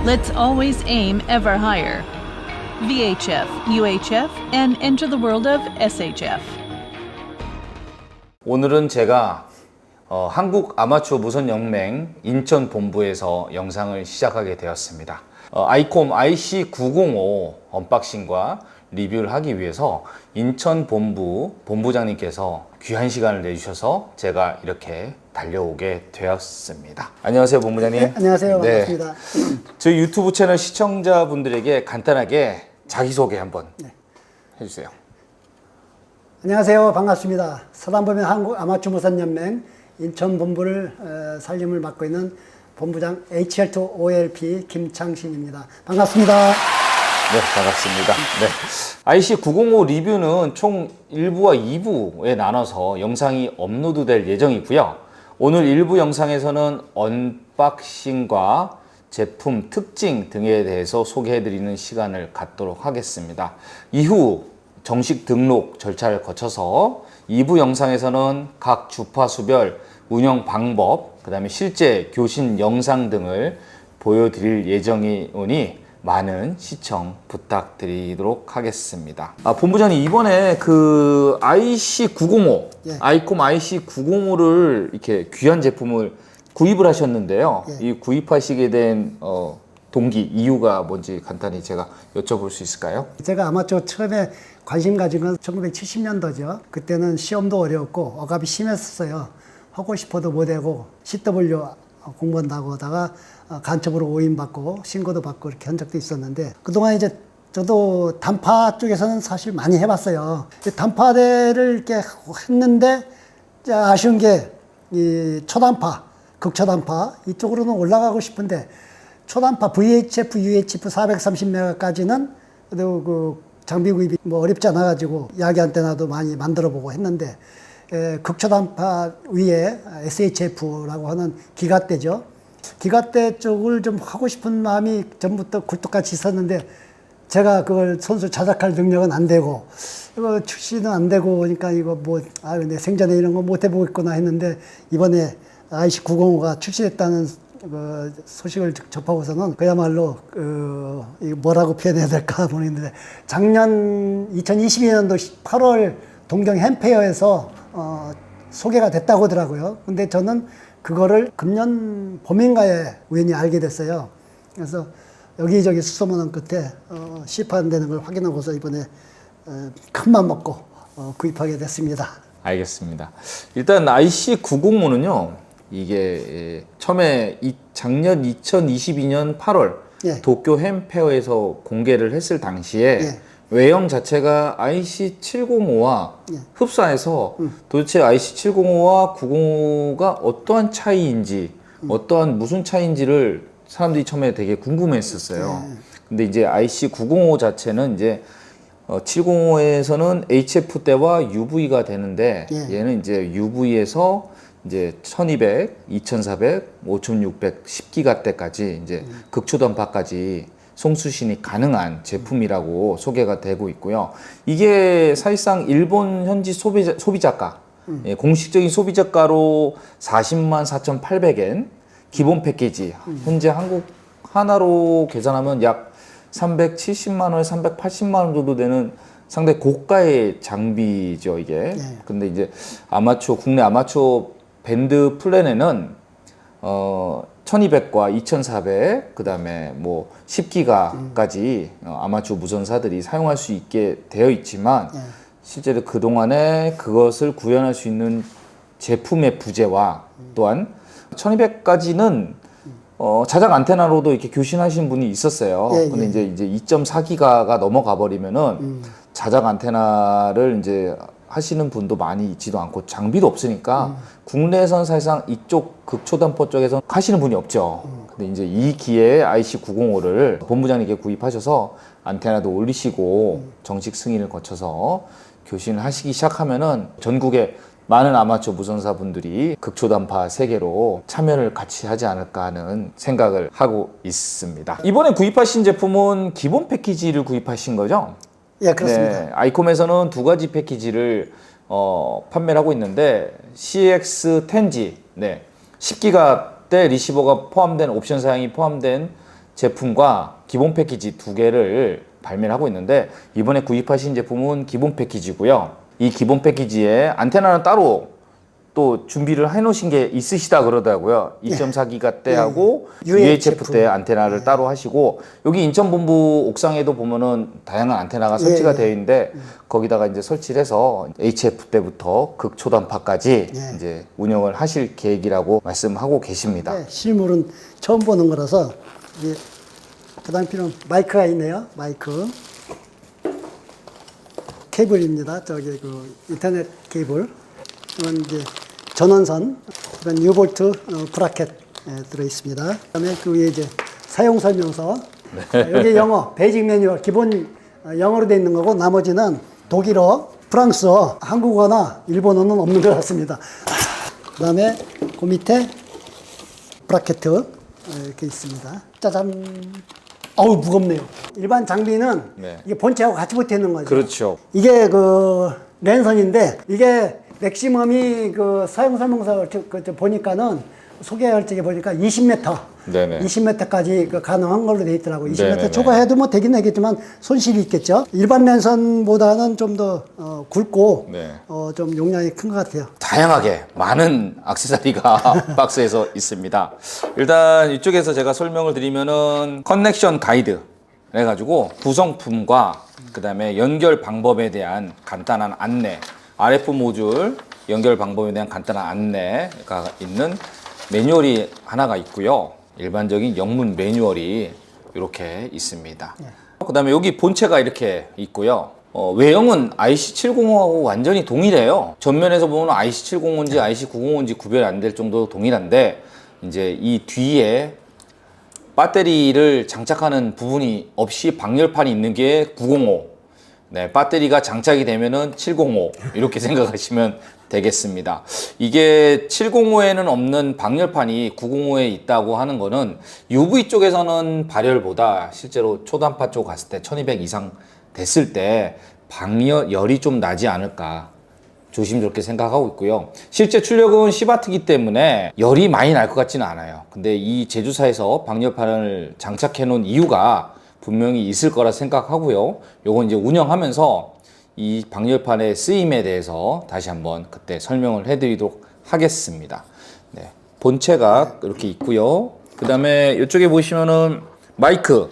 Let's always aim ever higher. VHF, UHF, and enter the world of SHF. 오늘은 제가 한국 아마추어 무선 연맹 인천 본부에서 영상을 시작하게 되었습니다. 아이콤 IC905 언박싱과 리뷰를 하기 위해서 인천 본부장님께서 귀한 시간을 내주셔서 제가 이렇게 달려오게 되었습니다. 안녕하세요, 본부장님. 네, 안녕하세요. 반갑습니다. 저희 유튜브 채널 시청자분들에게 간단하게 자기소개 한번 해주세요. 안녕하세요. 반갑습니다. 서단법인 한국 아마추어 무선 연맹 인천 본부를 살림을 맡고 있는 본부장 HL2OLP 김창신입니다. 반갑습니다. 네, 반갑습니다. 네. IC905 리뷰는 총 1부와 2부에 나눠서 영상이 업로드될 예정이고요. 오늘 1부 영상에서는 언박싱과 제품 특징 등에 대해서 소개해드리는 시간을 갖도록 하겠습니다. 이후 정식 등록 절차를 거쳐서 2부 영상에서는 각 주파수별 운영 방법, 그 다음에 실제 교신 영상 등을 보여드릴 예정이오니 많은 시청 부탁드리도록 하겠습니다. 본부장님, 이번에 그 IC905, 아이콤 IC905를 이렇게 귀한 제품을 구입을 하셨는데요. 이 구입하시게 된 동기, 이유가 뭔지 간단히 제가 여쭤볼 수 있을까요? 제가 아마추어 처음에 관심 가진 건 1970년도죠. 그때는 시험도 어려웠고 억압이 심했었어요. 하고 싶어도 못하고 CW 공부한다고 하다가 간첩으로 오인받고 신고도 받고 이렇게 한 적도 있었는데, 그동안 이제 저도 단파 쪽에서는 사실 많이 해봤어요. 단파대를 이렇게 했는데 아쉬운 게 이 초단파, 극초단파 이쪽으로는 올라가고 싶은데 초단파 VHF, UHF 430메가까지는 그래도 그 장비 구입이 뭐 어렵지 않아 가지고 야기 안테나도 많이 만들어 보고 했는데, 극초단파 위에 SHF라고 하는 기가대죠. 기가대 쪽을 좀 하고 싶은 마음이 전부터 굴뚝같이 있었는데, 제가 그걸 손수 자작할 능력은 안 되고, 이거 출시는 안 되고, 그러니까 이거 뭐, 내 생전에 이런 거 못 해보겠구나 했는데, 이번에 IC905가 출시됐다는 그 소식을 접하고서는 그야말로 뭐라고 표현해야 될까 모르겠는데, 작년 2022년도 8월 동경 햄페어에서 소개가 됐다고 하더라고요. 근데 저는 그거를 금년 봄인가에 우연히 알게 됐어요. 그래서 여기저기 수소문한 끝에 시판되는 걸 확인하고서 이번에 큰맘 먹고 구입하게 됐습니다. 알겠습니다. 일단 IC905는요, 이게 처음에 작년 2022년 8월 도쿄 햄페어에서 공개를 했을 당시에 외형 자체가 IC705와 흡사해서 도대체 IC705와 905가 어떠한 차이인지, 어떠한 무슨 차이인지를 사람들이 처음에 되게 궁금했었어요. 근데 이제 IC905 자체는 이제 705에서는 HF대와 UV가 되는데, 얘는 이제 UV에서 이제 1200, 2400, 5600, 10기가대까지 이제 극초단파까지 송수신이 가능한 제품이라고 소개가 되고 있고요. 이게 사실상 일본 현지 소비자가 공식적인 소비자가로 404,800엔 기본 패키지, 현재 한국 하나로 계산하면 약 370만 원, 380만 원 정도 되는 상당히 고가의 장비죠, 이게. 근데 이제 국내 아마추어 밴드 플랜에는 1200과 2400, 그 다음에 뭐 10기가까지 아마추어 무선사들이 사용할 수 있게 되어 있지만, 실제로 그동안에 그것을 구현할 수 있는 제품의 부재와 또한 1200까지는 자작 안테나로도 이렇게 교신하신 분이 있었어요. 근데 이제 2.4기가가 넘어가 버리면은 자작 안테나를 이제 하시는 분도 많이 있지도 않고 장비도 없으니까 국내에선 사실상 이쪽 극초단파 쪽에서 하시는 분이 없죠. 근데 이제 이 기회에 IC905를 본부장님께 구입하셔서 안테나도 올리시고 정식 승인을 거쳐서 교신을 하시기 시작하면은 전국에 많은 아마추어 무선사분들이 극초단파 세계로 참여를 같이 하지 않을까 하는 생각을 하고 있습니다. 이번에 구입하신 제품은 기본 패키지를 구입하신 거죠? 예, 그렇습니다. 네, 아이콤에서는 두 가지 패키지를 판매를 하고 있는데, CX10G, 10기가대 리시버가 포함된 옵션 사양이 포함된 제품과 기본 패키지 두 개를 발매를 하고 있는데 이번에 구입하신 제품은 기본 패키지고요. 이 기본 패키지에 안테나는 따로 또 준비를 해놓으신 게 있으시다 그러더라고요. 2.4기가 때하고 UHF 때 안테나를 따로 하시고 여기 인천본부 옥상에도 보면은 다양한 안테나가 설치가 되어 있는데 거기다가 이제 설치를 해서 HF 때부터 극초단파까지 이제 운영을 하실 계획이라고 말씀하고 계십니다. 네, 실물은 처음 보는 거라서 이제 그다음 필요는 마이크가 있네요. 마이크 케이블입니다. 저기 그 인터넷 케이블. 이건 이제 전원선, 이건 유볼트 브라켓 들어 있습니다. 그다음에 그 위에 이제 사용 설명서. 여기 영어 베이직 매뉴얼 기본 영어로 되어 있는 거고 나머지는 독일어, 프랑스어, 한국어나 일본어는 없는 것 같습니다. 그다음에 그 밑에 브라켓 이렇게 있습니다. 짜잔. 어우 무겁네요. 일반 장비는 이게 본체하고 같이 붙어 있는 거죠. 그렇죠. 이게 그 랜선인데 이게 맥시멈이 그 사용 설명서 보니까는 소개할 적에 보니까 20m, 네네. 20m까지 그 가능한 걸로 돼 있더라고요. 20m 네네네. 초과해도 뭐 되긴 하겠지만 손실이 있겠죠. 일반 랜선보다는 좀 더 굵고 네. 좀 용량이 큰 것 같아요. 다양하게 많은 액세서리가 박스에서 있습니다. 일단 이쪽에서 제가 설명을 드리면은 커넥션 가이드 해가지고 구성품과 그 다음에 연결 방법에 대한 간단한 안내, RF 모듈 연결 방법에 대한 간단한 안내가 있는 매뉴얼이 하나가 있고요. 일반적인 영문 매뉴얼이 이렇게 있습니다. 그 다음에 여기 본체가 이렇게 있고요. 외형은 IC705하고 완전히 동일해요. 전면에서 보면 IC705인지 IC905인지 구별이 안 될 정도로 동일한데 이제 이 뒤에 배터리를 장착하는 부분이 없이 방열판이 있는 게 905. 네, 배터리가 장착이 되면은 705 이렇게 생각하시면 되겠습니다. 이게 705에는 없는 방열판이 905에 있다고 하는 거는 UV 쪽에서는 발열보다 실제로 초단파 쪽 갔을 때 1200 이상 됐을 때 열이 좀 나지 않을까 조심스럽게 생각하고 있고요. 실제 출력은 10W이기 때문에 열이 많이 날 것 같지는 않아요. 근데 이 제조사에서 방열판을 장착해 놓은 이유가 분명히 있을 거라 생각하고요. 요건 이제 운영하면서 이 방열판의 쓰임에 대해서 다시 한번 그때 설명을 해드리도록 하겠습니다. 네, 본체가 이렇게 있고요. 그 다음에 이쪽에 보시면은 마이크,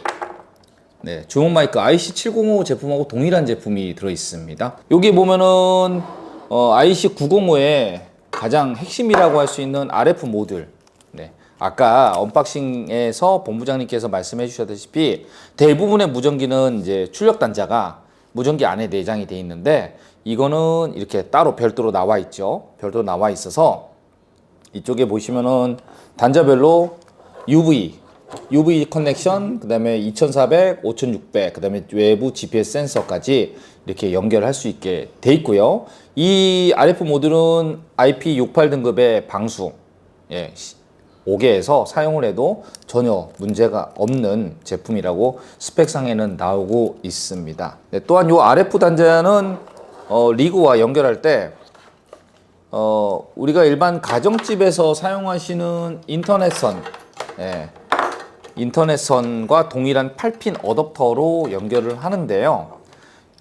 네, 주문 마이크 IC705 제품하고 동일한 제품이 들어 있습니다. 여기 보면은 IC905의 가장 핵심이라고 할 수 있는 RF 모듈. 네. 아까 언박싱에서 본부장님께서 말씀해 주셨다시피 대부분의 무전기는 이제 출력 단자가 무전기 안에 내장이 되어 있는데 이거는 이렇게 따로 별도로 나와 있죠. 별도로 나와 있어서 이쪽에 보시면은 단자별로 UV 커넥션, 그 다음에 2400, 5600, 그 다음에 외부 GPS 센서까지 이렇게 연결할 수 있게 돼 있고요. 이 RF 모듈은 IP68 등급의 방수, 5개에서 사용을 해도 전혀 문제가 없는 제품이라고 스펙상에는 나오고 있습니다. 네, 또한 이 RF 단자는 리그와 연결할 때 우리가 일반 가정집에서 사용하시는 인터넷선, 인터넷선과 동일한 8핀 어댑터로 연결을 하는데요.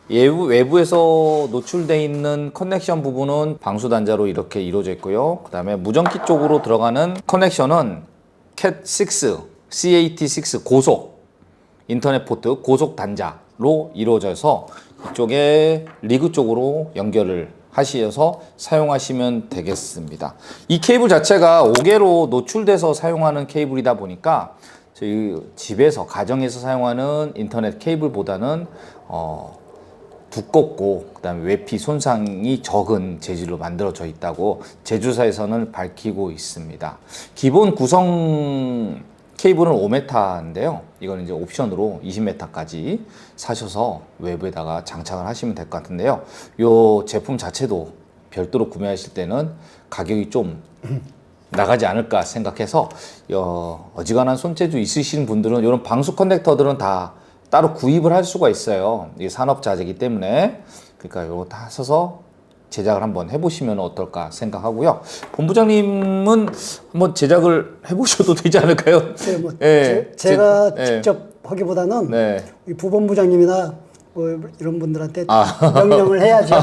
외부에서 노출되어 있는 커넥션 부분은 방수 단자로 이렇게 이루어져 있고요. 그 다음에 무전기 쪽으로 들어가는 커넥션은 CAT6, CAT6 고속 인터넷 포트 고속 단자로 이루어져서 이쪽에 리그 쪽으로 연결을 하셔서 사용하시면 되겠습니다. 이 케이블 자체가 5개로 노출돼서 사용하는 케이블이다 보니까 저희 집에서 가정에서 사용하는 인터넷 케이블보다는 두껍고 그다음에 외피 손상이 적은 재질로 만들어져 있다고 제조사에서는 밝히고 있습니다. 기본 구성 케이블은 5m인데요. 이거는 이제 옵션으로 20m까지 사셔서 외부에다가 장착을 하시면 될 것 같은데요. 이 제품 자체도 별도로 구매하실 때는 가격이 좀 나가지 않을까 생각해서 어지간한 손재주 있으신 분들은 이런 방수 커넥터들은 다 따로 구입을 할 수가 있어요. 이게 산업자재이기 때문에 그러니까 이거 다 사서 제작을 한번 해보시면 어떨까 생각하고요. 본부장님은 한번 제작을 해보셔도 되지 않을까요? 네, 뭐 예, 제가 예. 직접 하기보다는 네. 이 부본부장님이나 뭐 이런 분들한테 명령을 해야죠.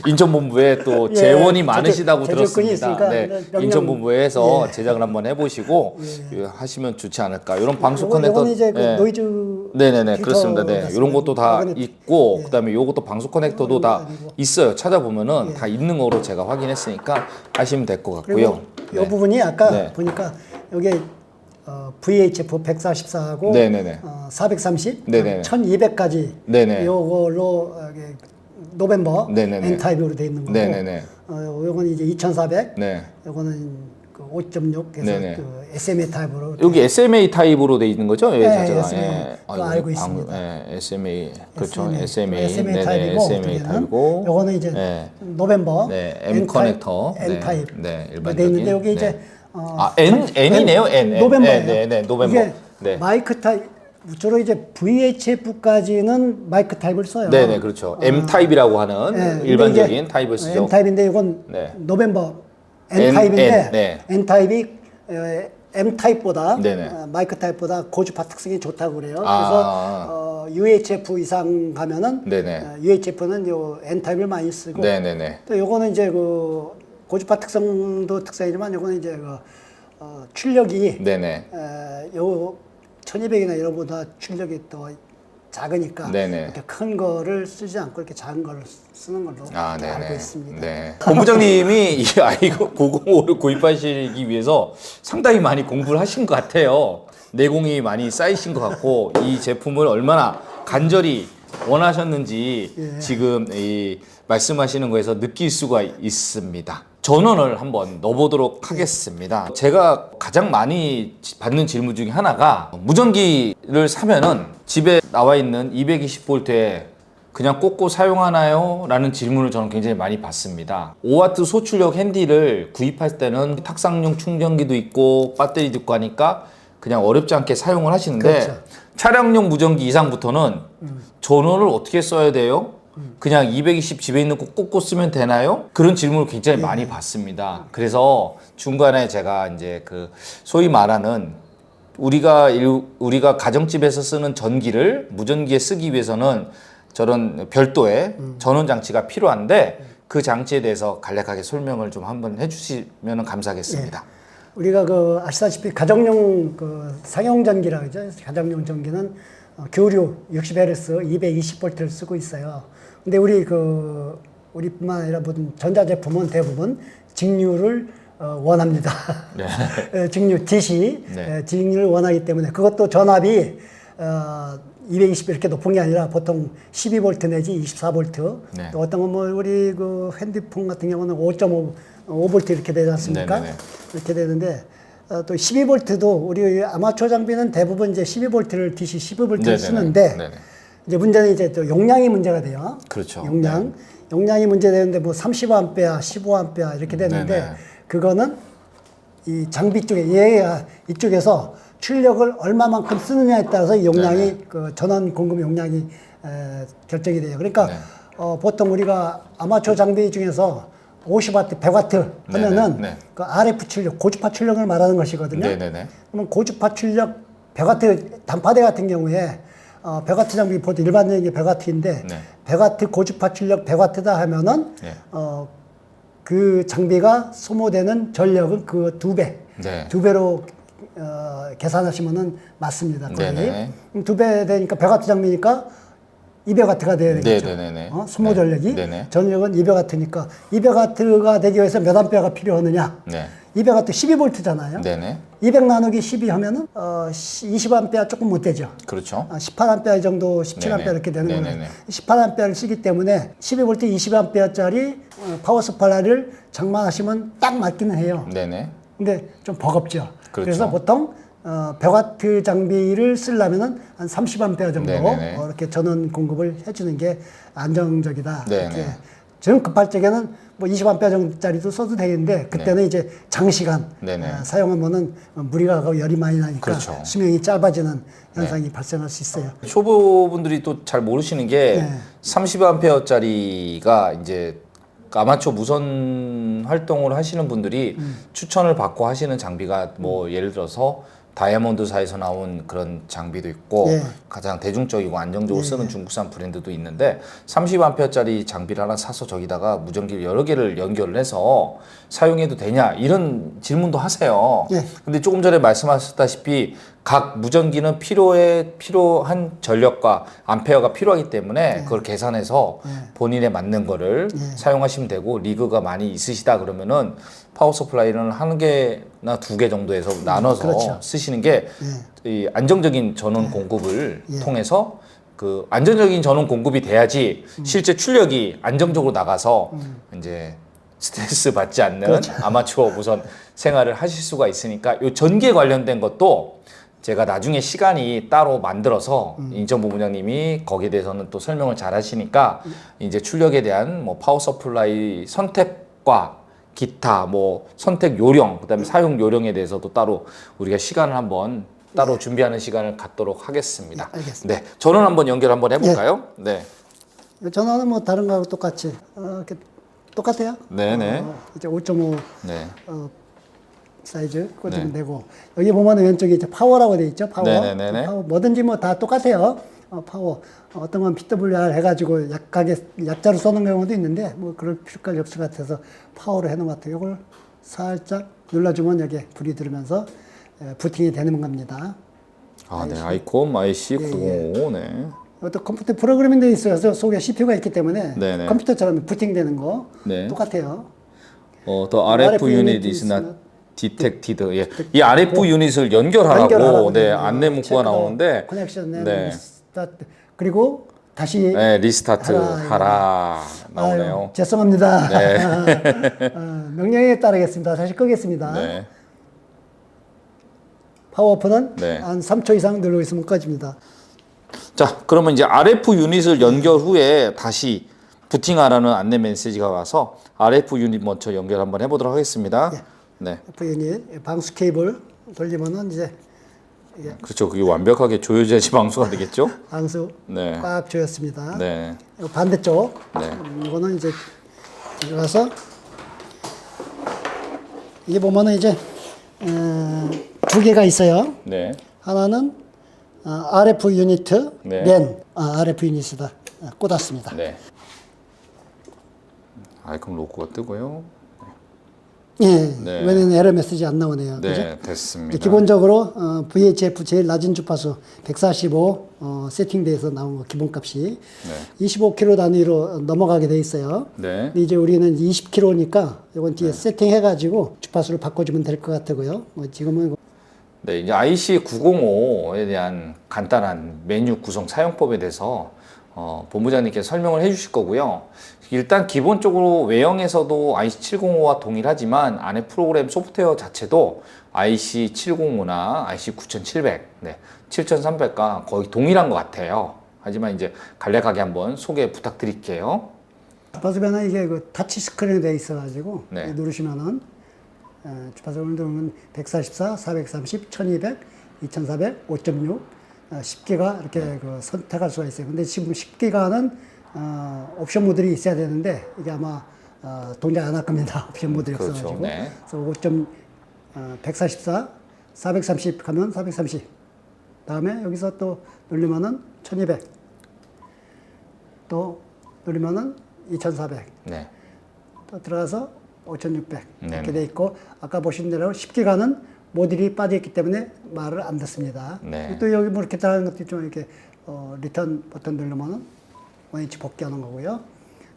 인천본부에 또 예, 재원이 많으시다고 제조권이 들었습니다. 있으니까 네, 명령- 인천본부에서 예. 제작을 한번 해보시고 하시면 좋지 않을까. 이런 방수 요건 커넥터. 이제 그 예. 노이즈 네네네 필터 그렇습니다. 네, 같습니다. 이런 것도 다 마그넷- 있고 예. 그다음에 요것도 방수 커넥터도 다 아니고. 있어요. 찾아보면은 다 있는 거로 제가 확인했으니까 하시면 될 것 그리고 같고요. 이 네. 부분이 아까 네. 보니까 여기 VHF 144하고 네네네. 430, 네네네. 1200까지 네네. 요걸로 노벤버 네네네. N타입으로 돼 있는 거고 네네네. 요건 이제 2400, 네. 요거는 그 5.6 해서 네네. 그 SMA 타입으로 여기 SMA 타입으로 돼 있는 거죠? 예, 네, 자체가. SMA. 예. 그거 알고 있습니다. 예, SMA 그렇죠. SMA 네네, 타입이고 SMA 어떻게는 타입이고. 요거는 이제 예. 노벤버 네, M 커넥터. N 타입 네, 돼 일반적인. 있는데 여기 이제 네. N이네요. N. 노벤버예요. 네, 노벤버. 이게 네. 마이크 타입 주로 이제 VHF까지는 마이크 타입을 써요. 네네 그렇죠. M 타입이라고 하는 네, 근데 일반적인 이게 타입을 쓰죠. M 타입인데 이건 네. 노벤버 N N, 타입인데 N, 네. N 타입이 M 타입보다 네네. 마이크 타입보다 고주파 특성이 좋다고 그래요. 아. 그래서 UHF 이상 가면은 네네. UHF는 요 N 타입을 많이 쓰고 네네네. 또 요거는 이제 그 고주파 특성도 특성이지만 요거는 이제 그 출력이 네네. 요 1200이나 이런 보다 출력이 또 작으니까 네네. 이렇게 큰 거를 쓰지 않고 이렇게 작은 거를 쓰는 걸로 아, 이렇게 알고 네네. 있습니다. 네. 본부장님이 이 아이고 905를 구입하시기 위해서 상당히 많이 공부를 하신 것 같아요. 내공이 많이 쌓이신 것 같고 이 제품을 얼마나 간절히 원하셨는지 예. 지금 이 말씀하시는 거에서 느낄 수가 있습니다. 전원을 한번 넣어보도록 하겠습니다. 제가 가장 많이 받는 질문 중에 하나가 무전기를 사면은 집에 나와 있는 220V에 그냥 꽂고 사용하나요? 라는 질문을 저는 굉장히 많이 받습니다. 5W 소출력 핸디를 구입할 때는 탁상용 충전기도 있고 배터리도 있고 하니까 그냥 어렵지 않게 사용을 하시는데 그렇죠. 차량용 무전기 이상부터는 전원을 어떻게 써야 돼요? 그냥 220 집에 있는 거 꽂고 쓰면 되나요? 그런 질문을 굉장히 많이 받습니다. 그래서 중간에 제가 이제 그 소위 말하는 우리가 가정집에서 쓰는 전기를 무전기에 쓰기 위해서는 저런 별도의 전원 장치가 필요한데 그 장치에 대해서 간략하게 설명을 좀 한번 해주시면 감사하겠습니다. 우리가 그 아시다시피 가정용 그 상용 전기라고 하죠. 가정용 전기는 교류 60Hz 220V를 쓰고 있어요. 근데 우리뿐만 아니라 모든 전자제품은 대부분 직류를 원합니다. 네. 직류 DC 네. 직류를 원하기 때문에 그것도 전압이 220 이렇게 높은 게 아니라 보통 12V 내지 24V. 네. 또 어떤 건 뭐 우리 그 핸드폰 같은 경우는 5.5V 이렇게 되지 않습니까? 네네네. 이렇게 되는데 또 12V도 우리 아마추어 장비는 대부분 이제 12V를 DC 12V를 네네네. 쓰는데 네네. 이제 문제는 이제 또 용량이 문제가 돼요. 그렇죠. 용량. 용량이 문제되는데 뭐 30A, 15A 이렇게 되는데 네네. 그거는 이 장비 쪽에 얘가 이쪽에서 출력을 얼마만큼 쓰느냐에 따라서 이 용량이 네네. 그 전원 공급 용량이 결정이 돼요. 그러니까 네. 보통 우리가 아마추어 장비 중에서 50W, 100W 하면은 네네. 네. 그 RF 출력, 고주파 출력을 말하는 것이거든요. 네네네. 그러면 고주파 출력 100W 단파대 같은 경우에 100W 장비 보통 일반적인 게 100W인데 네. 100W 고주파 출력 100W다 하면은 네. 그 장비가 소모되는 전력은 그 2배, 네. 2배로 계산하시면은 맞습니다. 거의. 네네. 2배 되니까 100W 장비니까 200W가 돼야 되겠죠. 네네네. 소모 네. 전력이 네네. 전력은 200W니까 200W가 되기 위해서 몇 암페어가 필요하느냐? 네. 200W 12V잖아요. 네네. 200 나누기 12 하면은 20A 조금 못 되죠. 그렇죠. 18A 정도, 17A 네네. 이렇게 되는 거예요. 네네네. 18A를 쓰기 때문에 12V 20A짜리 파워 서플라이를 장만하시면 딱 맞기는 해요. 네네. 근데 좀 버겁죠. 그렇죠. 그래서 보통 100W 장비를 쓰려면은 한 30A 정도 네네네. 이렇게 전원 공급을 해주는 게 안정적이다. 네네. 이렇게. 좀 급할 적에는 뭐 20A 정도짜리도 써도 되는데 그때는 이제 장시간 네네. 사용하면은 무리가 가고 열이 많이 나니까 그렇죠. 수명이 짧아지는 현상이 발생할 수 있어요. 초보분들이 또 잘 모르시는 게 네. 30A짜리가 이제 아마추어 무선 활동을 하시는 분들이 추천을 받고 하시는 장비가 뭐 예를 들어서 다이아몬드사에서 나온 그런 장비도 있고 예. 가장 대중적이고 안정적으로 쓰는 중국산 브랜드도 있는데 30A짜리 장비를 하나 사서 저기다가 무전기를 여러 개를 연결을 해서 사용해도 되냐 이런 질문도 하세요. 예. 근데 조금 전에 말씀하셨다시피 각 무전기는 필요한 전력과 암페어가 필요하기 때문에 그걸 계산해서 본인에 맞는 거를 사용하시면 되고 리그가 많이 있으시다 그러면은 파워 서플라이는 한 개나 두 개 정도에서 나눠서 그렇죠. 쓰시는 게 이 안정적인 전원 공급을 통해서 그 안정적인 전원 공급이 돼야지 실제 출력이 안정적으로 나가서 이제 스트레스 받지 않는 그렇죠. 아마추어 무선 생활을 하실 수가 있으니까 요 전기에 관련된 것도 제가 나중에 시간이 따로 만들어서 인천부 부장님이 거기에 대해서는 또 설명을 잘 하시니까 이제 출력에 대한 뭐 파워 서플라이 선택과 기타 뭐 선택 요령 그다음에 사용 요령에 대해서도 따로 우리가 시간을 한번 따로 준비하는 시간을 갖도록 하겠습니다. 알겠습니다. 네, 전원 한번 연결 한번 해볼까요? 네, 전원은 뭐 다른 거하고 똑같이 이렇게 똑같아요. 네네, 이제 5.5 네, 사이즈 꽂으면 되고 여기 보면 왼쪽에 이제 파워라고 돼 있죠. 파워. 네네네네. 파워 뭐든지 뭐 다 똑같아요. 파워. 어떤 건 PWR 해가지고 약자로 써놓은 경우도 있는데 뭐 그럴 필요까지 없을 것 같아서 파워로 해놓은 것 같아요. 이걸 살짝 눌러주면 여기에 불이 들으면서 부팅이 되는 겁니다. 아, 네, 아이콘 IC905, 네, 이것도 컴퓨터 프로그래밍 되어 있어서 속에 CPU가 있기 때문에 네네. 컴퓨터처럼 부팅되는 거 네. 똑같아요. 더 RF 유닛 is not detected. 예, 이 RF 유닛을 연결하라고 네, 안내 문구가 나오는데 커넥션 네. 스타트 그리고 다시 네, 리스타트 하라 나오네요. 아유, 죄송합니다. 네. 명령에 따르겠습니다. 다시 끄겠습니다. 네. 파워오프는 네. 한 3초 이상 누르고 있으면 꺼집니다. 자, 그러면 이제 RF 유닛을 연결 후에 다시 부팅하라는 안내 메시지가 와서 RF 유닛 먼저 연결 한번 해보도록 하겠습니다. 네, F 유닛 방수 케이블 돌리면은 이제 그렇죠. 그게 완벽하게 조여져야지 방수가 되겠죠. 방수 네. 꽉 조였습니다. 네, 이거 반대쪽 네. 이거는 이제 들어가서 이게 보면은 이제 두 개가 있어요. 네, 하나는 RF 유닛 네. 랜 RF 유닛이다 꽂았습니다. 네. 아이콘 로고가 뜨고요. 예, 네. 이번에는 에러 메시지 안 나오네요. 네, 그죠? 됐습니다. 기본적으로 VHF 제일 낮은 주파수 145 세팅돼서 나온 거 기본값이 25km 단위로 넘어가게 돼 있어요. 네. 근데 이제 우리는 20km니까 이건 뒤에 세팅해가지고 주파수를 바꿔주면 될 것 같고요. 지금은 네, 이제 IC905에 대한 간단한 메뉴 구성 사용법에 대해서 본부장님께서 설명을 해주실 거고요. 일단 기본적으로 외형에서도 IC705와 동일하지만 안에 프로그램 소프트웨어 자체도 IC705나 IC9700, 네, 7300과 거의 동일한 것 같아요. 하지만 이제 간략하게 한번 소개 부탁드릴게요. 주파수 변화 이게 그 타치 스크린이 돼 있어가지고 네. 누르시면은 주파수를 누르면 144, 430, 1200, 2400, 5.6, 10기가 이렇게 그 선택할 수가 있어요. 근데 지금 10기가는 옵션 모듈이 있어야 되는데 이게 아마 동작 안 할 겁니다. 옵션 모듈이 그렇죠. 없어가지고. 네. 그래서 144, 430 하면 430. 다음에 여기서 또 누르면은 1200. 또 누르면은 2400. 네. 또 들어가서 5600 네. 이렇게 돼 있고 아까 보신 대로 10기가는 모듈이 빠져 있기 때문에 말을 안 듣습니다. 네. 또 여기 뭐 이렇게 다른 것들이 좀 이렇게 리턴 버튼 누르면은 원위치 복귀하는 거고요.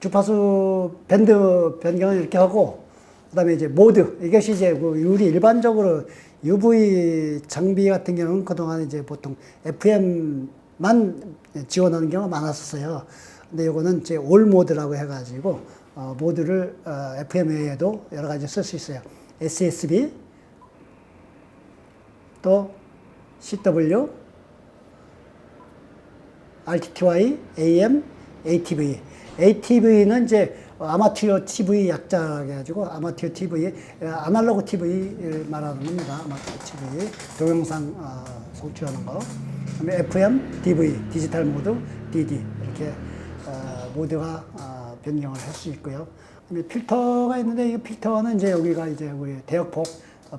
주파수 밴드 변경을 이렇게 하고 그다음에 이제 모드 이것이 이제 우리 일반적으로 UV 장비 같은 경우는 그동안 이제 보통 FM만 지원하는 경우가 많았었어요. 근데 이거는 이제 올 모드라고 해가지고 모드를 FM 외에도 여러 가지 쓸 수 있어요. SSB 또 CW, RTTY, AM, ATV. ATV는 이제 아마추어 TV 약자라 해가지고 아마추어 TV, 아날로그 TV 말하는 겁니다. 아마추어 TV 동영상 송출하는 거. 그다음에 FM, DV, 디지털 모드, DD 이렇게 모드가 변경을 할 수 있고요. 그다음에 필터가 있는데 이 필터는 이제 여기가 이제 우리 대역폭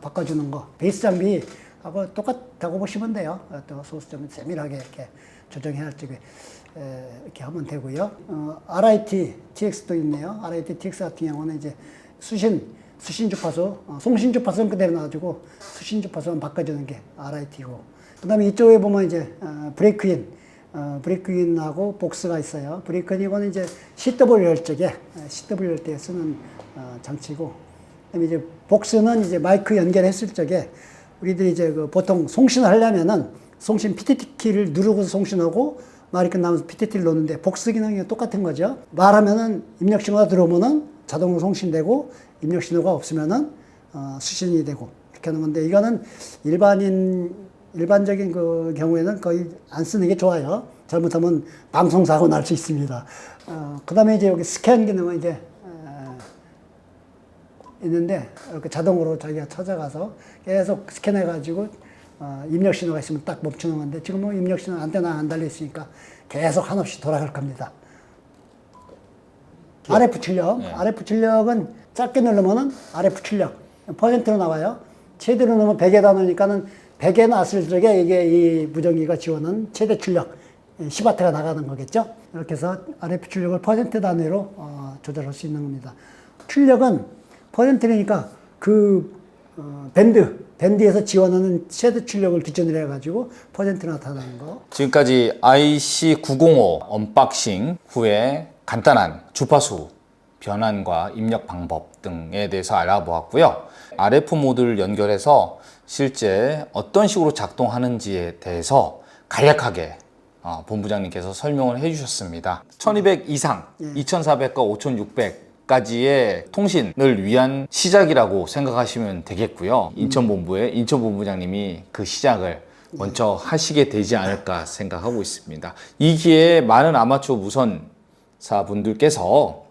바꿔주는 거 베이스 장비하고 똑같다고 보시면 돼요. 또 소스 좀 세밀하게 이렇게 조정해야 할 적에 이렇게 하면 되고요. RIT TX도 있네요. RIT TX 같은 경우는 이제 수신 주파수, 송신 주파수는 그대로 놔주고 수신 주파수만 바꿔주는 게 RIT고. 그다음에 이쪽에 보면 이제 브레이크인하고 복스가 있어요. 브레이크인 이거는 이제 CW 할 적에 CW 할 때 쓰는 장치고. 그다음에 이제 복스는 이제 마이크 연결했을 적에 우리들이 이제 그 보통 송신을 하려면은 송신 PTT 키를 누르고 송신하고 말이 끝나면서 PTT를 놓는데 복스 기능이 똑같은 거죠. 말하면은 입력 신호가 들어오면은 자동으로 송신되고 입력 신호가 없으면은 수신이 되고 이렇게 하는 건데 이거는 일반적인 그 경우에는 거의 안 쓰는 게 좋아요. 잘못하면 방송 사고 날 수 있습니다. 그다음에 이제 여기 스캔 기능은 이제 있는데 이렇게 자동으로 자기가 찾아가서 계속 스캔해가지고 입력 신호가 있으면 딱 멈추는 건데 지금 뭐 입력 신호 안테나 안 달려 있으니까 계속 한없이 돌아갈 겁니다. RF 출력, RF 출력은 짧게 누르면은 RF 출력 퍼센트로 나와요. 최대로 누르면 100에다 놓으니까는 100에 놨을 적에 이게 이 무전기가 지원하는 최대 출력 10W가 나가는 거겠죠. 이렇게 해서 RF 출력을 퍼센트 단위로 조절할 수 있는 겁니다. 출력은 퍼센트니까 그 밴드에서 지원하는 최대 출력을 기준으로 해가지고 퍼센트 나타나는 거. 지금까지 IC905 언박싱 후에 간단한 주파수 변환과 입력 방법 등에 대해서 알아보았고요. RF 모드를 연결해서 실제 어떤 식으로 작동하는지에 대해서 간략하게 본부장님께서 설명을 해주셨습니다. 1200 이상, 2400과 5600까지의 통신을 위한 시작이라고 생각하시면 되겠고요. 인천본부의 인천본부장님이 그 시작을 먼저 하시게 되지 않을까 생각하고 있습니다. 이 기회에 많은 아마추어 무선사 분들께서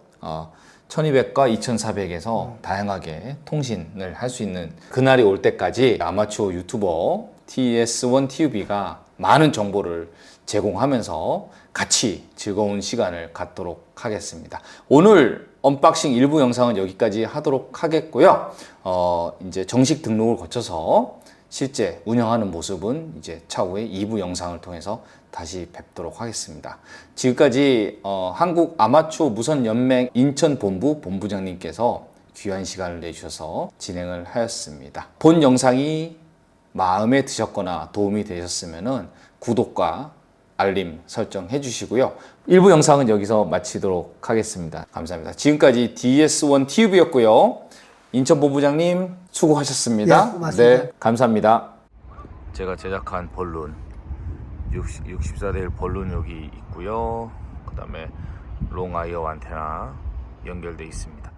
1200과 2400에서 다양하게 통신을 할 수 있는 그날이 올 때까지 아마추어 유튜버 TS1TUB가 많은 정보를 제공하면서 같이 즐거운 시간을 갖도록 하겠습니다. 오늘 언박싱 일부 영상은 여기까지 하도록 하겠고요. 이제 정식 등록을 거쳐서 실제 운영하는 모습은 이제 차후에 2부 영상을 통해서 다시 뵙도록 하겠습니다. 지금까지 한국 아마추어 무선 연맹 인천본부 본부장님께서 귀한 시간을 내주셔서 진행을 하였습니다. 본 영상이 마음에 드셨거나 도움이 되셨으면 구독과 알림 설정해 주시고요. 1부 영상은 여기서 마치도록 하겠습니다. 감사합니다. 지금까지 DS1TUB였고요. 인천본부장님 수고하셨습니다. 네, 고맙습니다. 네, 감사합니다. 제가 제작한 벌룬 64대1 벌룬 여기 있고요. 그 다음에 롱아이어 안테나 연결되어 있습니다.